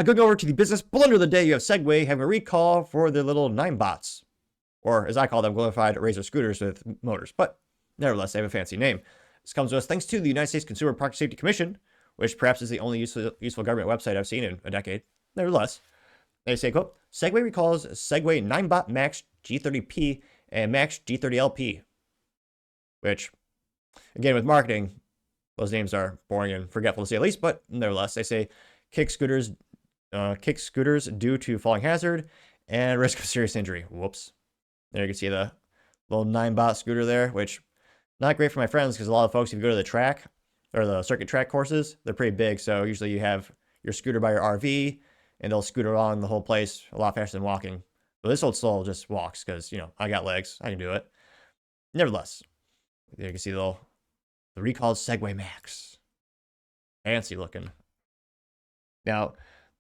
Now going over to the business blunder of the day, you have Segway having a recall for their little 9bots, or as I call them, glorified razor scooters with motors. But nevertheless, they have a fancy name. This comes to us thanks to the United States Consumer Product Safety Commission, which perhaps is the only useful government website I've seen in a decade. Nevertheless, they say, quote, Segway recalls Segway 9bot Max G30P and Max G30LP, which, again, with marketing, those names are boring and forgetful to say the least, but nevertheless, they say kick scooters due to falling hazard and risk of serious injury. Whoops. There you can see the little 9bot scooter there, which not great for my friends because a lot of folks, if you go to the track or the circuit track courses, they're pretty big. So usually you have your scooter by your RV and they'll scoot along the whole place a lot faster than walking. But this old soul just walks because, I got legs. I can do it. Nevertheless, there you can see the recalled Segway Max. Fancy looking. Now,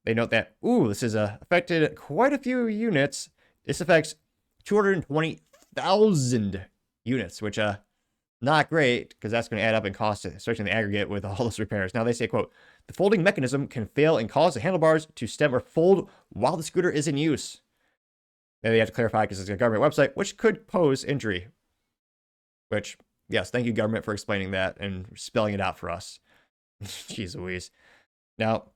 they note that, this has affected quite a few units. This affects 220,000 units, which not great because that's going to add up in cost, especially in the aggregate with all those repairs. Now they say, quote, the folding mechanism can fail and cause the handlebars to stem or fold while the scooter is in use. Now they have to clarify because it's a government website, which could pose injury. Which, yes, thank you, government, for explaining that and spelling it out for us. Jeez Louise. Now,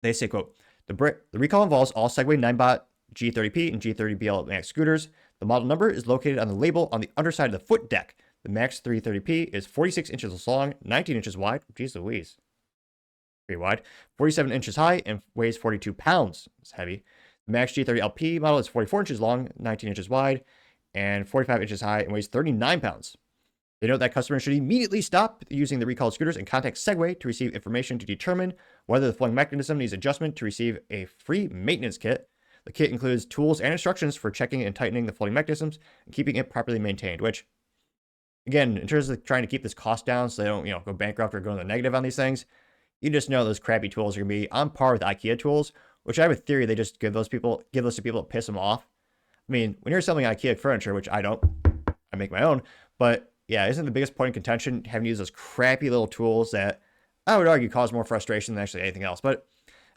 they say, quote, the recall involves all Segway 9bot G30P and G30BL Max scooters. The model number is located on the label on the underside of the foot deck. The Max 330P is 46 inches long, 19 inches wide. Jeez Louise. Pretty wide. 47 inches high and weighs 42 pounds. It's heavy. The Max G30LP model is 44 inches long, 19 inches wide, and 45 inches high and weighs 39 pounds. They note that customers should immediately stop using the recalled scooters and contact Segway to receive information to determine whether the flowing mechanism needs adjustment to receive a free maintenance kit. The kit includes tools and instructions for checking and tightening the floating mechanisms and keeping it properly maintained, which, again, in terms of trying to keep this cost down so they don't, go bankrupt or go in the negative on these things, you just know those crappy tools are going to be on par with IKEA tools, which I have a theory they just give those to people to piss them off. I mean, when you're selling IKEA furniture, which I don't, I make my own, but yeah, isn't the biggest point of contention having to use those crappy little tools that I would argue cause more frustration than actually anything else? But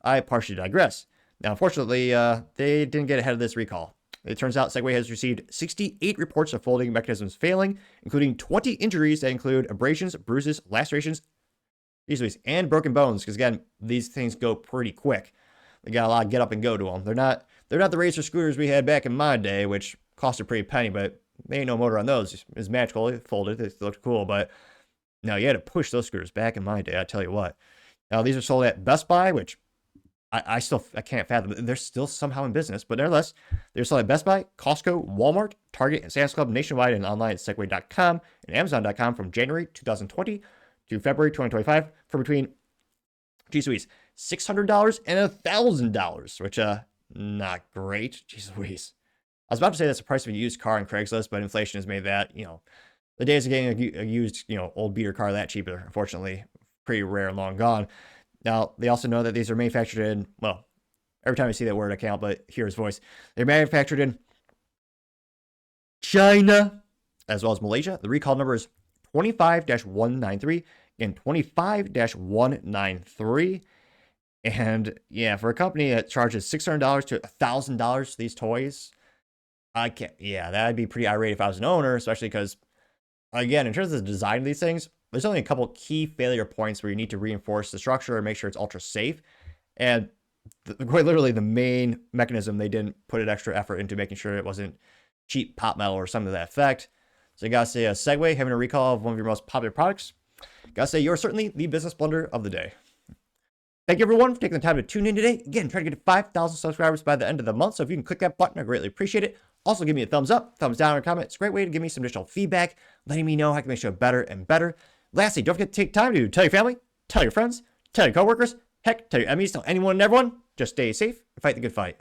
I partially digress. Now, unfortunately, they didn't get ahead of this recall. It turns out Segway has received 68 reports of folding mechanisms failing, including 20 injuries that include abrasions, bruises, lacerations, and broken bones. Because again, these things go pretty quick. They got a lot of get up and go to them. They're not the racer scooters we had back in my day, which cost a pretty penny, but they ain't no motor on those. It's magical. It folded. They looked cool, but no, you had to push those scooters back in my day. I tell you what. Now these are sold at Best Buy, which I can't fathom. They're still somehow in business, but nevertheless, they're sold at Best Buy, Costco, Walmart, Target, and Sam's Club nationwide and online at Segway.com and Amazon.com from January 2020 to February 2025 for between, $600 and $1,000, which not great. Jeez Louise. I was about to say that's the price of a used car on Craigslist, but inflation has made that, the days of getting a used, old beater car that cheaper, unfortunately, pretty rare and long gone. Now, they also know that these are manufactured in, well, every time I see that word, I can't help but hear his voice. They're manufactured in China, as well as Malaysia. The recall number is 25-193 and 25-193. And yeah, for a company that charges $600 to $1,000 for these toys, that'd be pretty irate if I was an owner, especially because, again, in terms of the design of these things, there's only a couple key failure points where you need to reinforce the structure and make sure it's ultra safe. And quite literally the main mechanism, they didn't put an extra effort into making sure it wasn't cheap pop metal or something to that effect. So you gotta say a Segway having a recall of one of your most popular products. Gotta say you're certainly the business blunder of the day. Thank you everyone for taking the time to tune in today. Again, trying to get to 5,000 subscribers by the end of the month. So if you can click that button, I greatly appreciate it. Also, give me a thumbs up, thumbs down, or comment. It's a great way to give me some additional feedback, letting me know how I can make the show better and better. Lastly, don't forget to take time to tell your family, tell your friends, tell your coworkers, heck, tell your enemies, tell anyone and everyone. Just stay safe and fight the good fight.